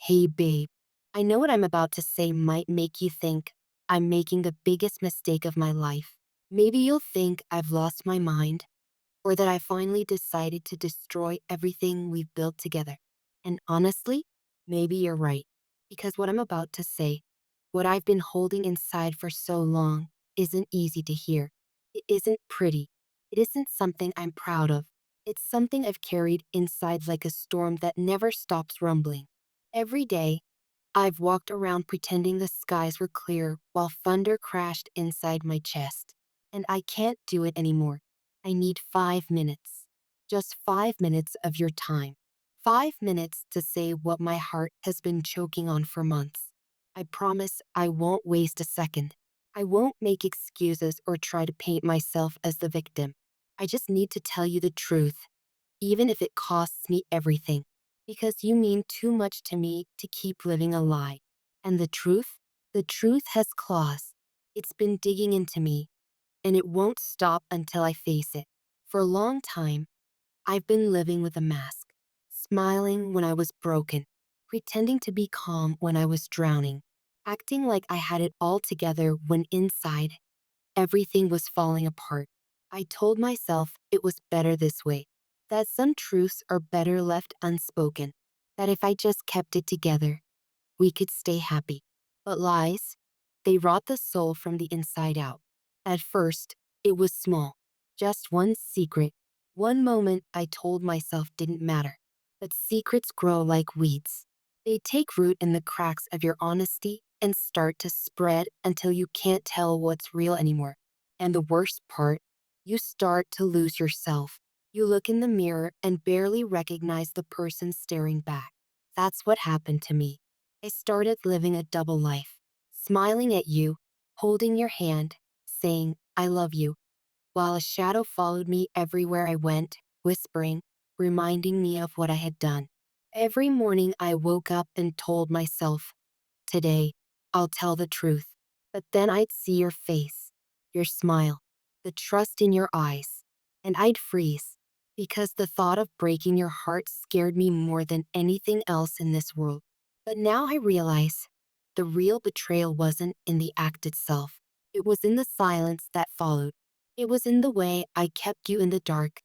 Hey babe, I know what I'm about to say might make you think I'm making the biggest mistake of my life. Maybe you'll think I've lost my mind or that I finally decided to destroy everything we've built together. And honestly, maybe you're right. Because what I'm about to say, what I've been holding inside for so long, isn't easy to hear. It isn't pretty. It isn't something I'm proud of. It's something I've carried inside like a storm that never stops rumbling. Every day, I've walked around pretending the skies were clear while thunder crashed inside my chest. And I can't do it anymore. I need 5 minutes. Just 5 minutes of your time. 5 minutes to say what my heart has been choking on for months. I promise I won't waste a second. I won't make excuses or try to paint myself as the victim. I just need to tell you the truth, even if it costs me everything. Because you mean too much to me to keep living a lie. And the truth? The truth has claws. It's been digging into me, and it won't stop until I face it. For a long time, I've been living with a mask, smiling when I was broken, pretending to be calm when I was drowning, acting like I had it all together when inside, everything was falling apart. I told myself it was better this way, that some truths are better left unspoken, that if I just kept it together, we could stay happy. But lies, they rot the soul from the inside out. At first, it was small, just one secret, one moment I told myself didn't matter. But secrets grow like weeds. They take root in the cracks of your honesty and start to spread until you can't tell what's real anymore. And the worst part, you start to lose yourself. You look in the mirror and barely recognize the person staring back. That's what happened to me. I started living a double life, smiling at you, holding your hand, saying, I love you, while a shadow followed me everywhere I went, whispering, reminding me of what I had done. Every morning I woke up and told myself, today, I'll tell the truth. But then I'd see your face, your smile, the trust in your eyes, and I'd freeze, because the thought of breaking your heart scared me more than anything else in this world. But now I realize the real betrayal wasn't in the act itself. It was in the silence that followed. It was in the way I kept you in the dark,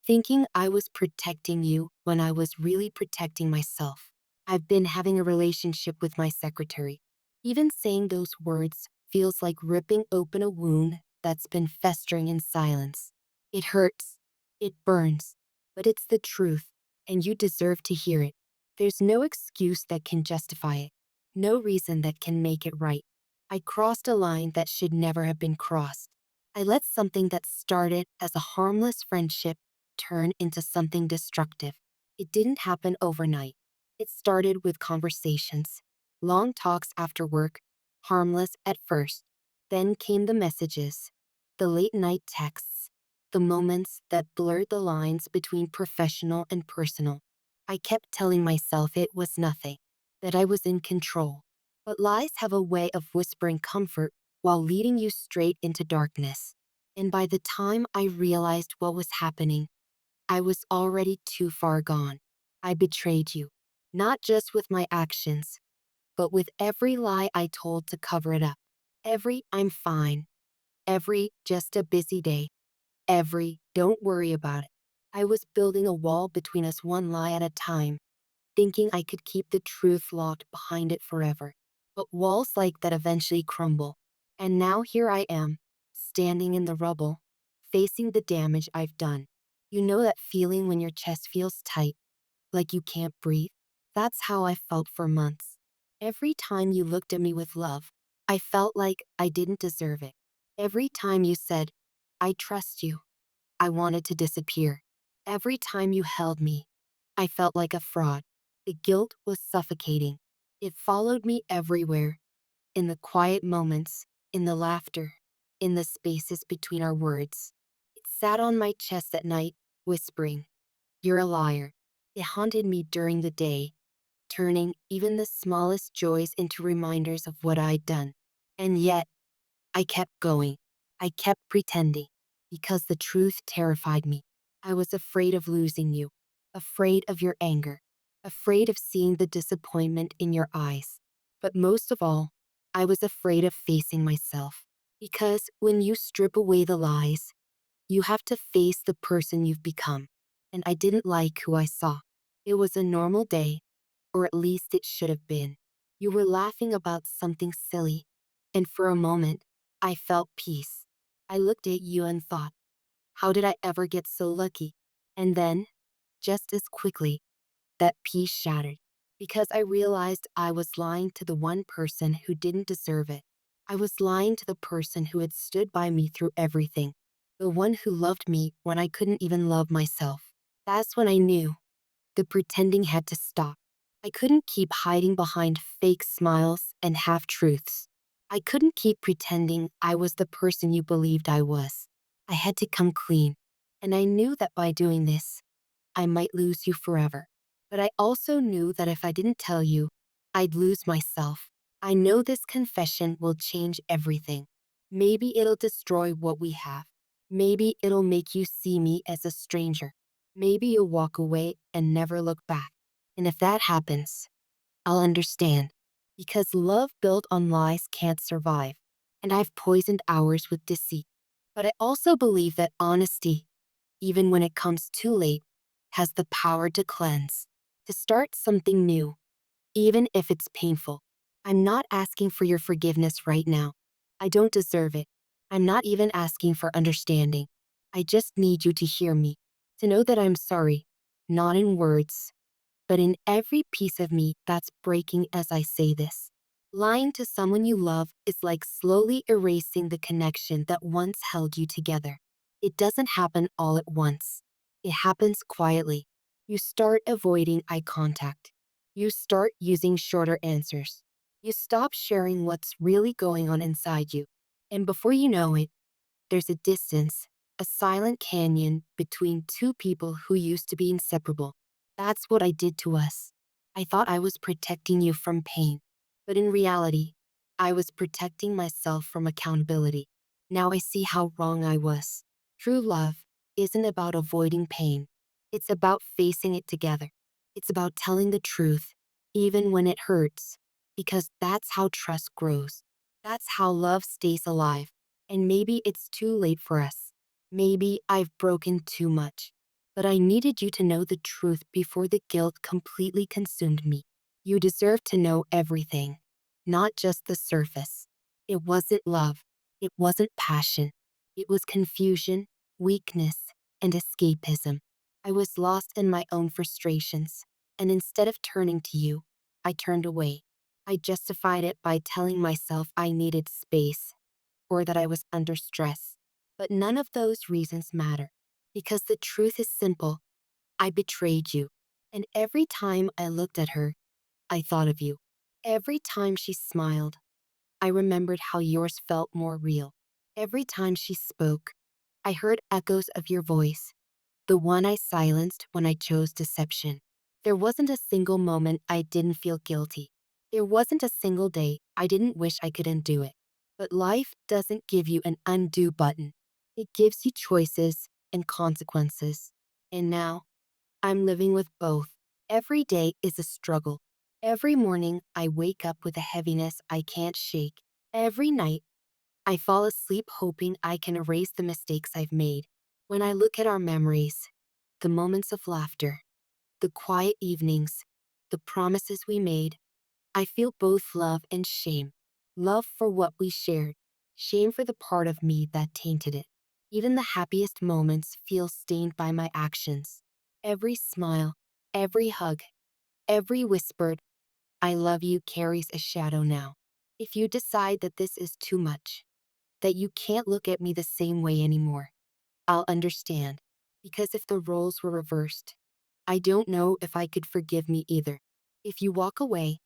thinking I was protecting you when I was really protecting myself. I've been having a relationship with my secretary. Even saying those words feels like ripping open a wound that's been festering in silence. It hurts. It burns. But it's the truth, and you deserve to hear it. There's no excuse that can justify it. No reason that can make it right. I crossed a line that should never have been crossed. I let something that started as a harmless friendship turn into something destructive. It didn't happen overnight. It started with conversations, long talks after work, harmless at first. Then came the messages, the late night texts, the moments that blurred the lines between professional and personal. I kept telling myself it was nothing, that I was in control. But lies have a way of whispering comfort while leading you straight into darkness. And by the time I realized what was happening, I was already too far gone. I betrayed you, not just with my actions, but with every lie I told to cover it up. Every I'm fine, every just a busy day, every don't worry about it. I was building a wall between us one lie at a time, thinking I could keep the truth locked behind it forever. But walls like that eventually crumble. And now here I am, standing in the rubble, facing the damage I've done. You know that feeling when your chest feels tight, like you can't breathe? That's how I felt for months. Every time you looked at me with love, I felt like I didn't deserve it. Every time you said, I trust you, I wanted to disappear. Every time you held me, I felt like a fraud. The guilt was suffocating. It followed me everywhere, in the quiet moments, in the laughter, in the spaces between our words. It sat on my chest at night, whispering, you're a liar. It haunted me during the day, turning even the smallest joys into reminders of what I'd done. And yet, I kept going. I kept pretending, because the truth terrified me. I was afraid of losing you, afraid of your anger, afraid of seeing the disappointment in your eyes. But most of all, I was afraid of facing myself. Because when you strip away the lies, you have to face the person you've become. And I didn't like who I saw. It was a normal day, or at least it should have been. You were laughing about something silly, and for a moment, I felt peace. I looked at you and thought, how did I ever get so lucky? And then, just as quickly, that peace shattered. Because I realized I was lying to the one person who didn't deserve it. I was lying to the person who had stood by me through everything. The one who loved me when I couldn't even love myself. That's when I knew the pretending had to stop. I couldn't keep hiding behind fake smiles and half-truths. I couldn't keep pretending I was the person you believed I was. I had to come clean. And I knew that by doing this, I might lose you forever. But I also knew that if I didn't tell you, I'd lose myself. I know this confession will change everything. Maybe it'll destroy what we have. Maybe it'll make you see me as a stranger. Maybe you'll walk away and never look back. And if that happens, I'll understand. Because love built on lies can't survive. And I've poisoned ours with deceit. But I also believe that honesty, even when it comes too late, has the power to cleanse, to start something new, even if it's painful. I'm not asking for your forgiveness right now. I don't deserve it. I'm not even asking for understanding. I just need you to hear me, to know that I'm sorry, not in words, but in every piece of me that's breaking as I say this. Lying to someone you love is like slowly erasing the connection that once held you together. It doesn't happen all at once. It happens quietly. You start avoiding eye contact. You start using shorter answers. You stop sharing what's really going on inside you. And before you know it, there's a distance, a silent canyon between two people who used to be inseparable. That's what I did to us. I thought I was protecting you from pain, but in reality, I was protecting myself from accountability. Now I see how wrong I was. True love isn't about avoiding pain. It's about facing it together. It's about telling the truth, even when it hurts, because that's how trust grows. That's how love stays alive. And maybe it's too late for us. Maybe I've broken too much. But I needed you to know the truth before the guilt completely consumed me. You deserve to know everything, not just the surface. It wasn't love. It wasn't passion. It was confusion, weakness, and escapism. I was lost in my own frustrations, and instead of turning to you, I turned away. I justified it by telling myself I needed space, or that I was under stress. But none of those reasons matter, because the truth is simple. I betrayed you. And every time I looked at her, I thought of you. Every time she smiled, I remembered how yours felt more real. Every time she spoke, I heard echoes of your voice, the one I silenced when I chose deception. There wasn't a single moment I didn't feel guilty. There wasn't a single day I didn't wish I could undo it. But life doesn't give you an undo button. It gives you choices and consequences. And now, I'm living with both. Every day is a struggle. Every morning, I wake up with a heaviness I can't shake. Every night, I fall asleep hoping I can erase the mistakes I've made. When I look at our memories, the moments of laughter, the quiet evenings, the promises we made, I feel both love and shame. Love for what we shared, shame for the part of me that tainted it. Even the happiest moments feel stained by my actions. Every smile, every hug, every whispered, I love you carries a shadow now. If you decide that this is too much, that you can't look at me the same way anymore, I'll understand. Because if the roles were reversed, I don't know if I could forgive me either. If you walk away,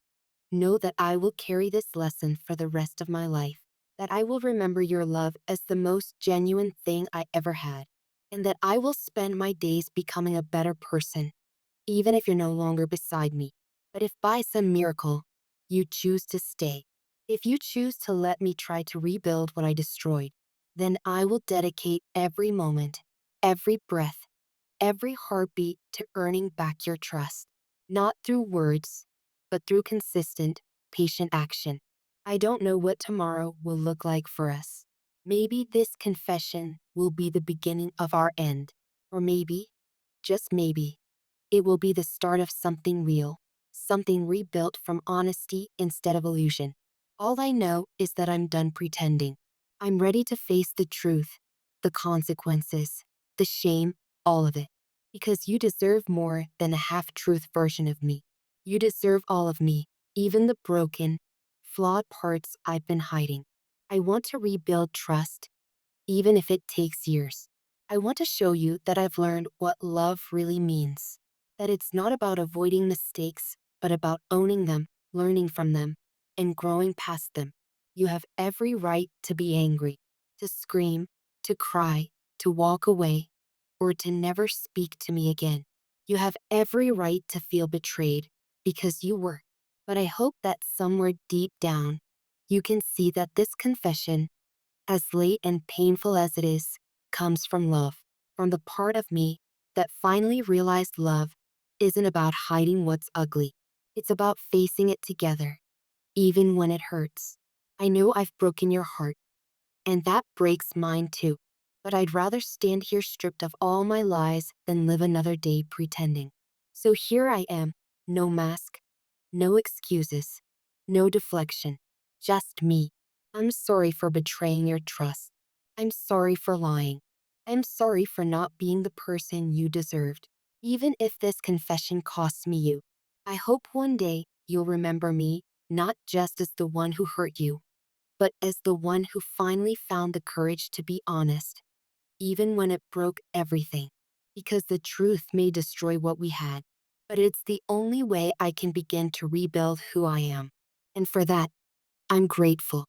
know that I will carry this lesson for the rest of my life, that I will remember your love as the most genuine thing I ever had, and that I will spend my days becoming a better person, even if you're no longer beside me. But if by some miracle, you choose to stay, if you choose to let me try to rebuild what I destroyed, then I will dedicate every moment, every breath, every heartbeat to earning back your trust. not through words, but through consistent, patient action. I don't know what tomorrow will look like for us. Maybe this confession will be the beginning of our end. Or maybe, just maybe, it will be the start of something real, something rebuilt from honesty instead of illusion. All I know is that I'm done pretending. I'm ready to face the truth, the consequences, the shame, all of it. Because you deserve more than a half-truth version of me. You deserve all of me, even the broken, flawed parts I've been hiding. I want to rebuild trust, even if it takes years. I want to show you that I've learned what love really means. That it's not about avoiding mistakes, but about owning them, learning from them, and growing past them. You have every right to be angry, to scream, to cry, to walk away, or to never speak to me again. You have every right to feel betrayed, because you were. But I hope that somewhere deep down, you can see that this confession, as late and painful as it is, comes from love, from the part of me that finally realized love isn't about hiding what's ugly. It's about facing it together, even when it hurts. I know I've broken your heart, and that breaks mine too. But I'd rather stand here stripped of all my lies than live another day pretending. So here I am, no mask, no excuses, no deflection, just me. I'm sorry for betraying your trust. I'm sorry for lying. I'm sorry for not being the person you deserved, even if this confession costs me you. I hope one day you'll remember me, not just as the one who hurt you, but as the one who finally found the courage to be honest, even when it broke everything. Because the truth may destroy what we had, but it's the only way I can begin to rebuild who I am. And for that, I'm grateful.